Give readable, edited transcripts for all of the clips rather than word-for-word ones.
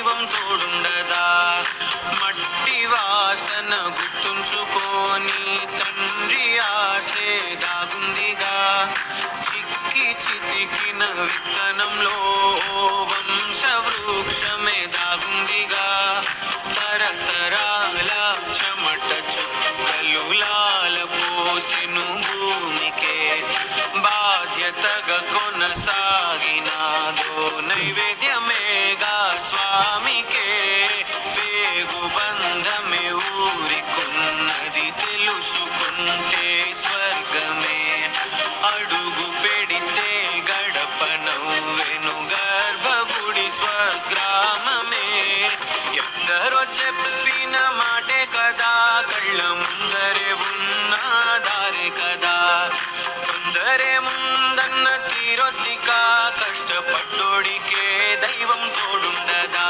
దైవం తోడుండదా? మట్టి వాసన గుర్తుంచుకోని తండ్రి ఆసే దాగుందిగా. చిక్కి చితికిన విత్తనంలో వంశవృక్షమే దాగుందిగా. తరతరాల చెమట చుక్కలు లాల పోసెను భూమికే. బాధ్యతగా కొనసాగినాదో నైవేద్యమేగా స్వామికే. పేగు బంధమే ఊరికున్నది తెలుసుకుంటే స్వర్గమే. అడుగు పెడితే గడప నవ్వెను గర్భగుడి స్వగ్రామమే. ఎందరో చెప్పిన మాటే కదా, కళ్ళ ముందరే ఉన్న దారే కదా. తొందరే ముందన్న తీరొద్దిక, కష్టపడ్డోడికే దైవం తోడుండదా?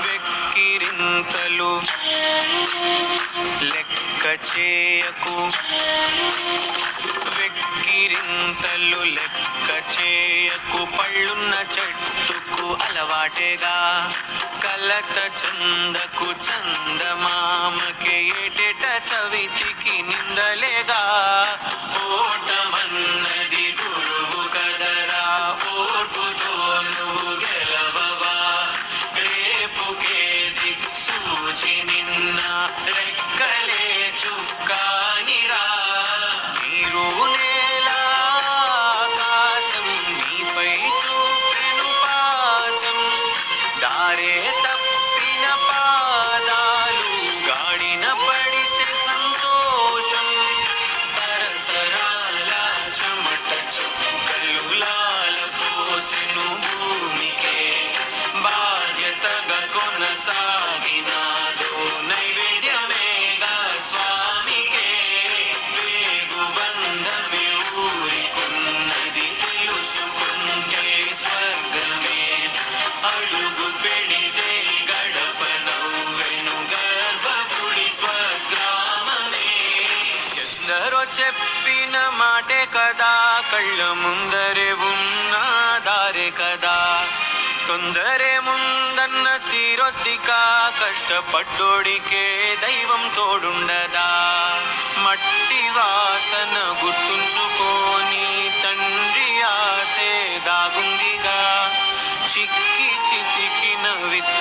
వెక్కిరింతలు లెక్క చేయకు, వెక్కిరింతలు లెక్క చేయకు. పళ్ళున్న చెట్టుకు అలవాటేగా, కలత చందకు చందమామకే. ఏటేట చవితికి నిందలేగా. ఓటమన్నది గురువు కదరా, ఓర్పుతో నువ్వు గెలవవా. రేపుకే దిక్సూచి నిన్న రెక్కలే చుక్కానిరా. నీరు నేల ఆకాశం నీపై చూపెను పాసం. దారే తప్పిన పాదాలు గాడిన పడితే సంతోషం. తరతరాల చెమట చుక్కలు లాల పోసెను భూమికే. బాధ్యతగా కొనసాగినాదో నైవేద్యమేగా స్వామికే. పేగు బంధమే ఊరికున్నది తెలుసుకుంటే స్వర్గమే. అడుగు పెడితే గడప నవ్వెను గర్భగుడి స్వగ్రామమే. ఎందరో చెప్పిన మాటే కదా, కళ్ళ ముందరే ఉన్న దారే కదా. తొందరే ముందన్న తీరొద్దిక, కష్టపడ్డోడికే దైవం తోడుండదా? మట్టి వాసన గుర్తుంచుకోని తండ్రి ఆసే దాగుందిగా. చిక్కి చితికిన విత్త